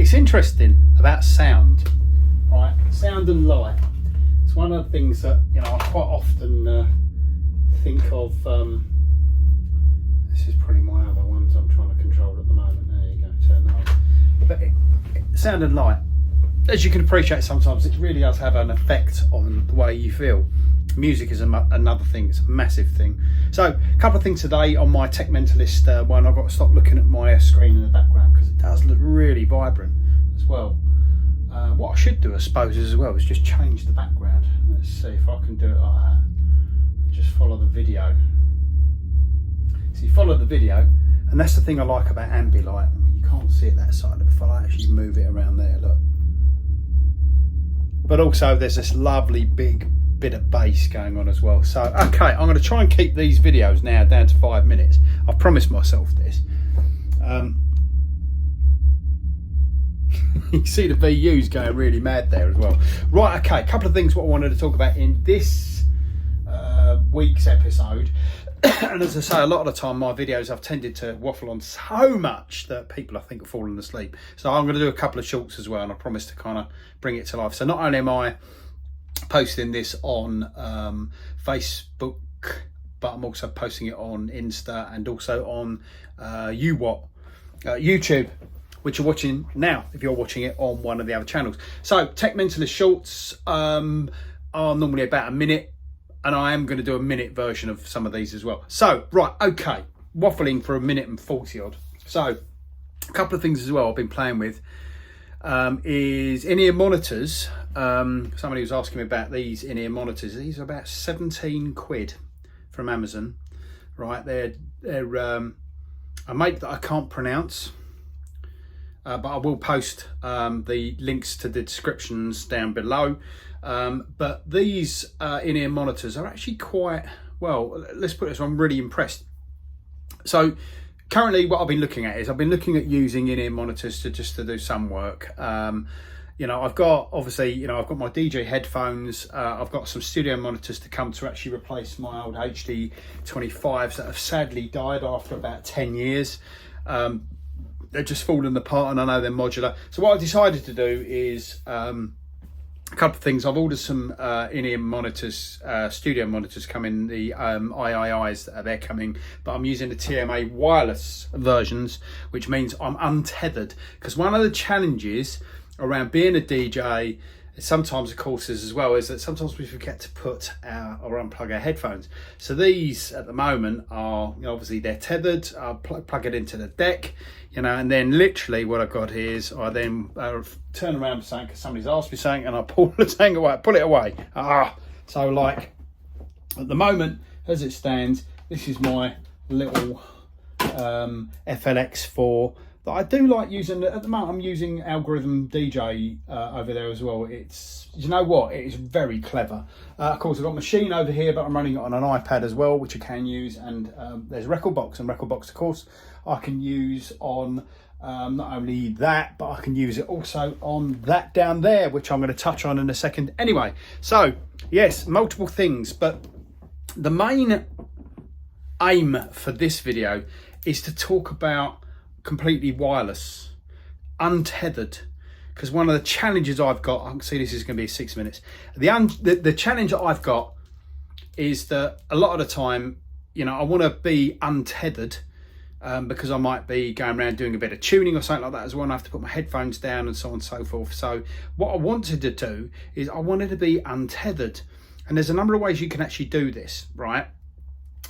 it's interesting about sound, right? Sound and light. It's one of the things that, you know, I quite often think of. This is probably my other ones I'm trying to control at the moment. There you go, turn that on. But sound and light, as you can appreciate, sometimes it really does have an effect on the way you feel. Music is another thing. It's a massive thing. So a couple of things today on my Tech Mentalist one. I've got to stop looking at my screen in the background because it does look really vibrant as well. What I should do, I suppose, as well, is just change the background. Let's see if I can do it like that. Just follow the video. So you follow the video, and that's the thing I like about Ambilight. I mean, you can't see it that side, but if I actually move it around there, look. But also there's this lovely big bit of bass going on as well. So okay, I'm going to try and keep these videos now down to 5 minutes. I've promised myself this. You see the VUs going really mad there as well. Right, okay, a couple of things what I wanted to talk about in this week's episode. And as I say, a lot of the time my videos I've tended to waffle on so much that people I think are falling asleep. So I'm going to do a couple of shorts as well, and I promise to kind of bring it to life. So not only am I posting this on Facebook, but I'm also posting it on Insta and also on YouTube, which you're watching now if you're watching it on one of the other channels. So Tech Mentalist shorts are normally about a minute, and I am going to do a minute version of some of these as well. So right, okay, waffling for a minute and 40 odd. So a couple of things as well I've been playing with is in-ear monitors. Somebody was asking me about these in-ear monitors. These are about 17 quid from Amazon, right? They're a make that I can't pronounce, but I will post the links to the descriptions down below. But these in-ear monitors are actually quite, well, let's put this, I'm really impressed. So currently what I've been looking at is I've been looking at using in-ear monitors to do some work. You know, I've got, obviously, you know, I've got my DJ headphones. I've got some studio monitors to come to actually replace my old HD 25s that have sadly died after about 10 years. They're just falling apart, and I know they're modular. So what I decided to do is a couple of things. I've ordered some in-ear monitors, studio monitors come in the IIIs, they're coming, but I'm using the TMA wireless versions, which means I'm untethered. Because one of the challenges around being a DJ, sometimes of course as well, is that sometimes we forget to put or unplug our headphones. So these at the moment are, you know, obviously they're tethered. I plug it into the deck, you know, and then literally what I've got here is I then turn around for something because somebody's asked me something, and I pull the thing away, pull it away. So like at the moment as it stands, this is my little FLX4 that I do like using. At the moment I'm using Algorithm DJ over there as well. It's, you know what, it is very clever. Of course I've got Machine over here, but I'm running it on an iPad as well, which I can use, and there's Recordbox, and Recordbox of course I can use on not only that, but I can use it also on that down there, which I'm going to touch on in a second. Anyway, so yes, multiple things, but the main aim for this video is to talk about completely wireless, untethered, because one of the challenges I've got, I can see this is going to be 6 minutes. The challenge that I've got is that a lot of the time, you know, I want to be untethered because I might be going around doing a bit of tuning or something like that as well, and I have to put my headphones down and so on and so forth. So what I wanted to do is I wanted to be untethered, and there's a number of ways you can actually do this, right?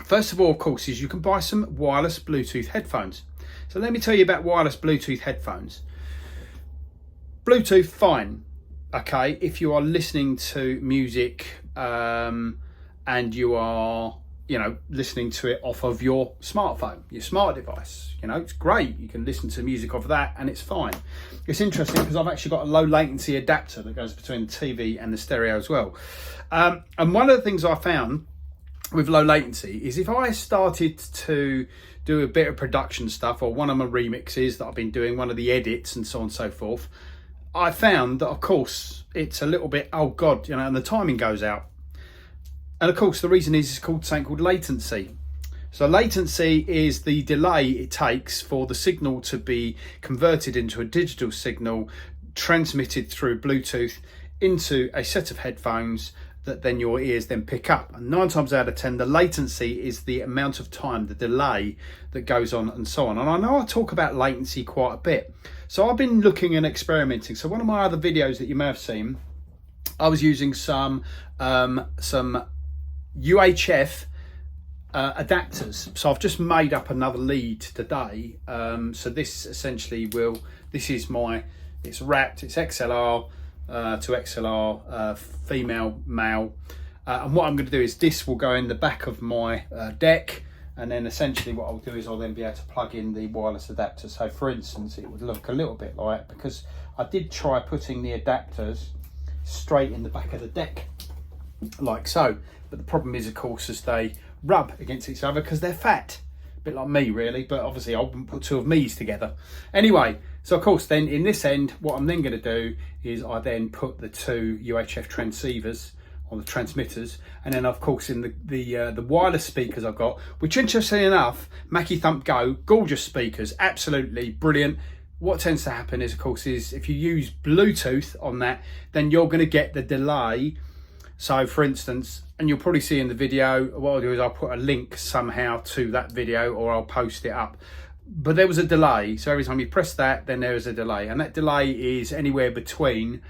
First of all, of course, is you can buy some wireless Bluetooth headphones. So let me tell you about wireless Bluetooth headphones. Bluetooth, fine, okay, if you are listening to music and you are, you know, listening to it off of your smartphone, your smart device, you know, it's great. You can listen to music off of that and it's fine. It's interesting because I've actually got a low latency adapter that goes between the TV and the stereo as well. And one of the things I found with low latency is if I started to do a bit of production stuff, or one of my remixes that I've been doing, one of the edits and so on and so forth, I found that of course it's a little bit, oh God, you know, and the timing goes out. And of course the reason is it's called something called latency. So latency is the delay it takes for the signal to be converted into a digital signal, transmitted through Bluetooth into a set of headphones that then your ears then pick up. And 9 times out of 10, the latency is the amount of time, the delay that goes on and so on. And I know I talk about latency quite a bit. So I've been looking and experimenting. So one of my other videos that you may have seen, I was using some UHF adapters. So I've just made up another lead today. So this essentially it's wrapped, it's XLR to XLR, female, male. And what I'm going to do is this will go in the back of my deck. And then essentially what I'll do is I'll then be able to plug in the wireless adapter. So for instance, it would look a little bit like, because I did try putting the adapters straight in the back of the deck, like so. But the problem is, of course, as they rub against each other because they're fat. A bit like me, really. But obviously I wouldn't put two of me's together. Anyway, so of course then in this end, what I'm then going to do is I then put the two UHF transceivers on the transmitters, and then of course in the wireless speakers I've got, which interestingly enough, Mackie Thump Go, gorgeous speakers, absolutely brilliant. What tends to happen is, of course, is if you use Bluetooth on that, then you're going to get the delay. So for instance, and you'll probably see in the video, what I'll do is I'll put a link somehow to that video, or I'll post it up. But there was a delay. So every time you press that, then there is a delay. And that delay is anywhere between,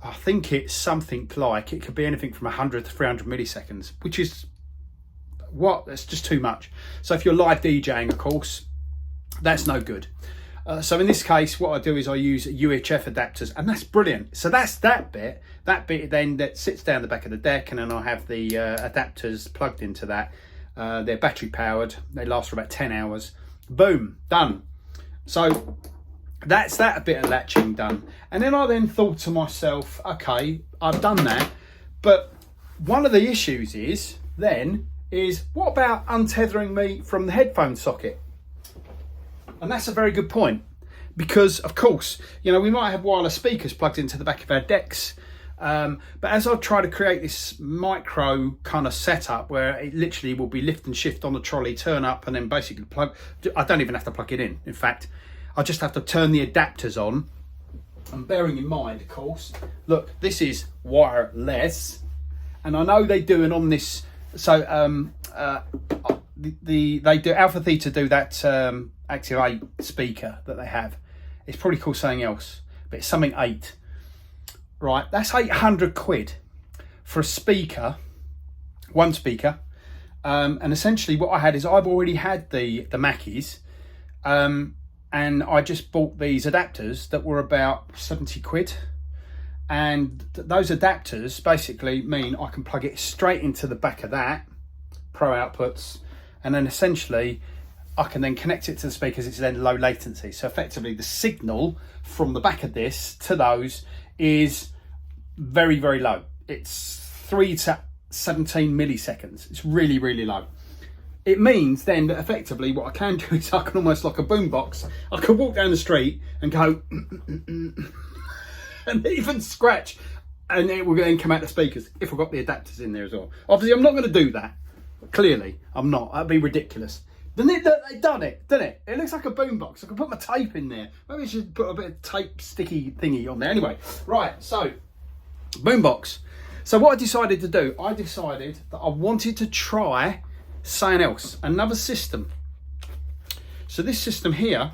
I think it's something like, it could be anything from 100 to 300 milliseconds, which is, that's just too much. So if you're live DJing, of course, that's no good. So in this case, what I do is I use UHF adapters, and that's brilliant. So that's that bit then that sits down the back of the deck, and then I have the adapters plugged into that. They're battery powered. They last for about 10 hours. Boom, done. So that's that bit of latching done. And then I then thought to myself, okay, I've done that. But one of the issues is what about untethering me from the headphone socket? And that's a very good point, because of course, you know, we might have wireless speakers plugged into the back of our decks. But as I've tried to create this micro kind of setup where it literally will be lift and shift on the trolley, turn up, and then basically plug, I don't even have to plug it in. In fact, I just have to turn the adapters on. And bearing in mind, of course, look, this is wireless, and I know they do an on this. So they do Alpha Theta do that Active 8 speaker that they have. It's probably called something else, but it's something 8. Right, that's 800 quid for a speaker, one speaker. And essentially what I had is I've already had the Mackies, and I just bought these adapters that were about 70 quid. And those adapters basically mean I can plug it straight into the back of that, pro outputs, and then essentially I can then connect it to the speakers. It's then low latency. So effectively the signal from the back of this to those is very, very low. It's 3 to 17 milliseconds. It's really, really low. It means then that effectively what I can do is I can almost, like a boombox, I can walk down the street and go and even scratch, and it will then come out the speakers if I've got the adapters in there as well. Obviously I'm not going to do that. Clearly I'm not. That'd be ridiculous. They've done it, didn't it? It looks like a boombox. I can put my tape in there. Maybe I should put a bit of tape sticky thingy on there. Anyway, right, so boombox. So what I decided to do, I decided that I wanted to try something else, another system. So this system here,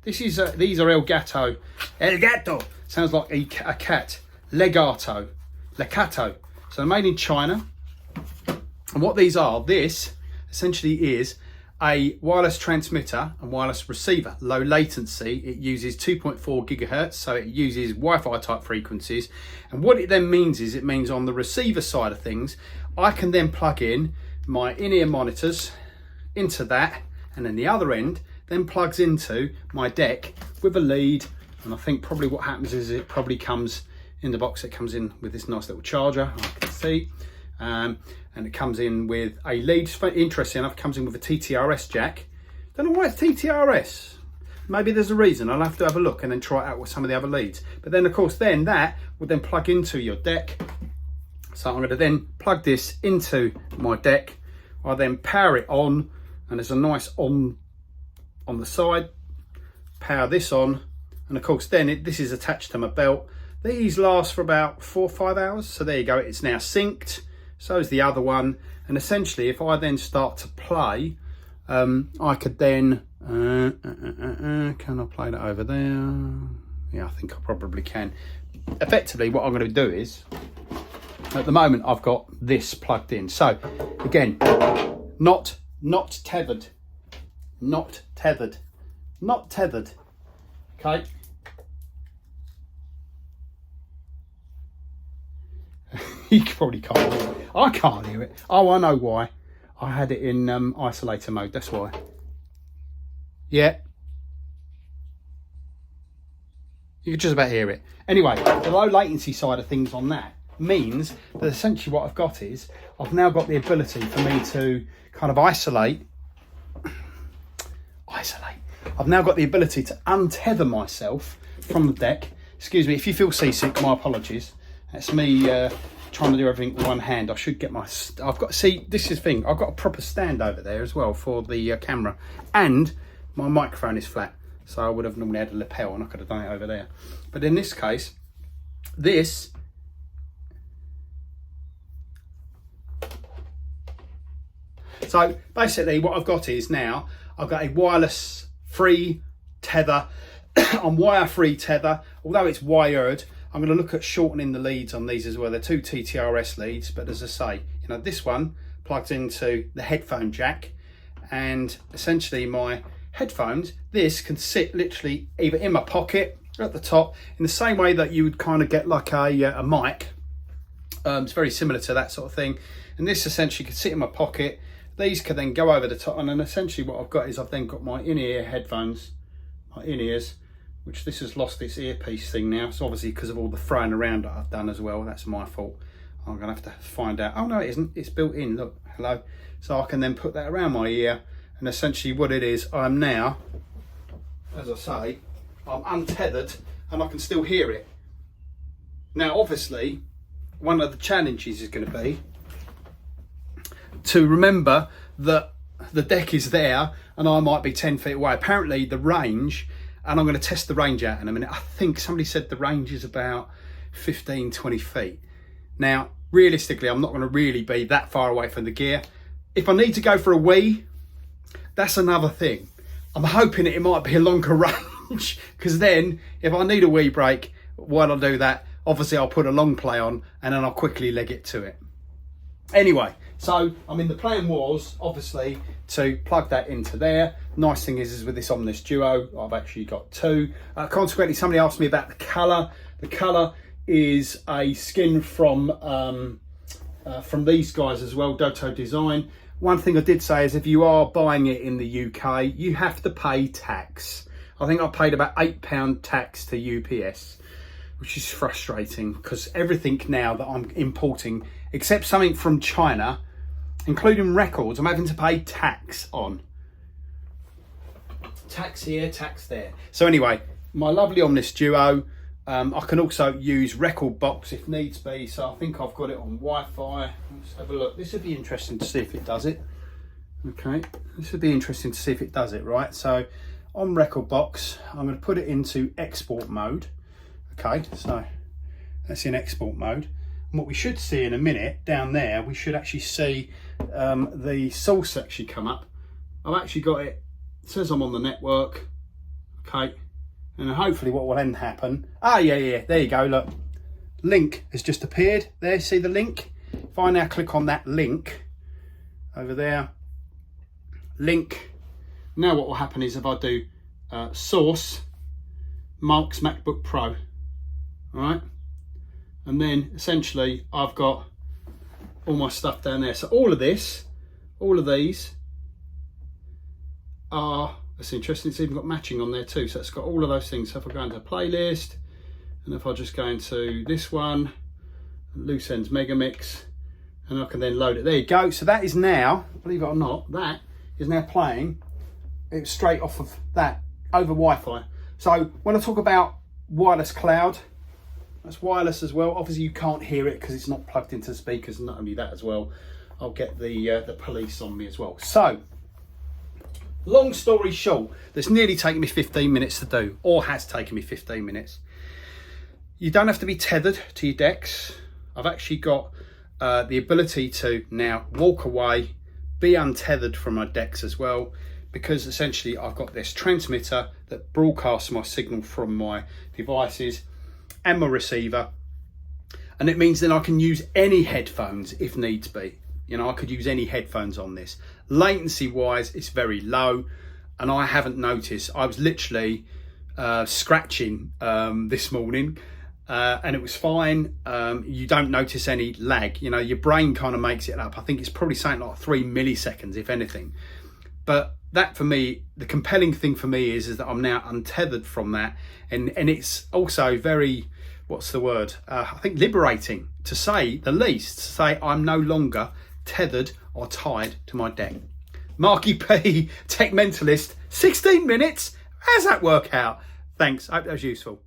these are El Gato. Sounds like a cat. Legato. So they're made in China. And what these are, this essentially is a wireless transmitter and wireless receiver, low latency. It uses 2.4 gigahertz, so it uses Wi-Fi type frequencies. And what it then means is, it means on the receiver side of things, I can then plug in my in-ear monitors into that, and then the other end then plugs into my deck with a lead. And I think probably what happens is it probably comes in the box. It comes in with this nice little charger, I can see. And it comes in with a lead. Interesting enough, it comes in with a TTRS jack. Don't know why it's TTRS. Maybe there's a reason. I'll have to have a look and then try it out with some of the other leads. But then of course then that would then plug into your deck. So I'm going to then plug this into my deck. I'll then power it on, and there's a nice on the side. Power this on, and of course then this is attached to my belt. These last for about 4 or 5 hours, so there you go, it's now synced. So is the other one, and essentially if I then start to play, I could then can I play that over there? Yeah, I think I probably can. Effectively what I'm going to do is, at the moment I've got this plugged in, so again, not tethered, okay. You probably can't hear it. I can't hear it. Oh, I know why. I had it in isolator mode, that's why. Yeah. You can just about hear it. Anyway, the low latency side of things on that means that essentially what I've got is, I've now got the ability for me to kind of isolate. I've now got the ability to untether myself from the deck. Excuse me, if you feel seasick, my apologies. That's me trying to do everything with one hand. I should get my, I've got, see, this is the thing, I've got a proper stand over there as well for the camera, and my microphone is flat, so I would have normally had a lapel and I could have done it over there. But in this case, this so basically what I've got is now I've got a wireless free tether on wire free tether, although it's wired. I'm going to look at shortening the leads on these as well. They're 2 TTRS leads, but as I say, you know, this one plugs into the headphone jack, and essentially my headphones, this can sit literally either in my pocket or at the top, in the same way that you would kind of get like a mic. It's very similar to that sort of thing, and this essentially could sit in my pocket. These could then go over the top, and then essentially what I've got is I've then got my in-ear headphones, my in-ears, which this has lost its earpiece thing now. So obviously because of all the throwing around that I've done as well, that's my fault. I'm gonna have to find out. Oh no, it isn't, it's built in, look, hello. So I can then put that around my ear, and essentially what it is, I'm now, as I say, I'm untethered and I can still hear it. Now obviously, one of the challenges is gonna be to remember that the deck is there and I might be 10 feet away. Apparently the range, and I'm going to test the range out in a minute, I think somebody said the range is about 15-20 feet. Now realistically I'm not going to really be that far away from the gear. If I need to go for a wee, that's another thing. I'm hoping it might be a longer range, because then if I need a wee break while I do that, obviously I'll put a long play on and then I'll quickly leg it to it. Anyway, so I mean the plan was obviously to plug that into there. Nice thing is with this Omnis Duo, I've actually got two. Consequently, somebody asked me about the colour. The colour is a skin from these guys as well, Doto Design. One thing I did say is if you are buying it in the UK, you have to pay tax. I think I paid about £8 tax to UPS, which is frustrating because everything now that I'm importing, except something from China, including records, I'm having to pay tax on. Tax here, tax there. So anyway, my lovely Omnis Duo, I can also use record box if needs be. So I think I've got it on Wi-Fi. Let's have a look. This would be interesting to see if it does it. Okay, this would be interesting to see if it does it, right? So on record box, I'm going to put it into export mode. Okay, so that's in export mode. And what we should see in a minute down there, we should actually see the source actually come up. I've actually got it, it says I'm on the network. Okay, and hopefully what will then happen, yeah, there you go, look, link has just appeared there. See the link? If I now click on that link over there, link, now what will happen is if I do source Mark's MacBook Pro, all right, and then essentially I've got all my stuff down there. So all of this, all of these are, that's interesting, it's even got matching on there too, so it's got all of those things. So if I go into playlist, and if I just go into this one, Loose Ends Megamix, and I can then load it, there you go. So that is now, believe it or not, that is now playing it straight off of that over Wi-Fi. So when I talk about wireless cloud, that's wireless as well. Obviously you can't hear it because it's not plugged into the speakers, and not only that as well, I'll get the police on me as well. So long story short, that's nearly taken me 15 minutes to do, or has taken me 15 minutes. You don't have to be tethered to your decks. I've actually got the ability to now walk away, be untethered from my decks as well, because essentially I've got this transmitter that broadcasts my signal from my devices and my receiver. And it means then I can use any headphones if needs be. You know, I could use any headphones on this. Latency wise, it's very low, and I haven't noticed. I was literally scratching this morning and it was fine. You don't notice any lag. You know, your brain kind of makes it up. I think it's probably something like 3 milliseconds, if anything. But that for me, the compelling thing for me is that I'm now untethered from that. And it's also very, what's the word? I think liberating, to say the least, to say I'm no longer tethered or tied to my deck. Marky P, Tech Mentalist, 16 minutes. How's that work out? Thanks, I hope that was useful.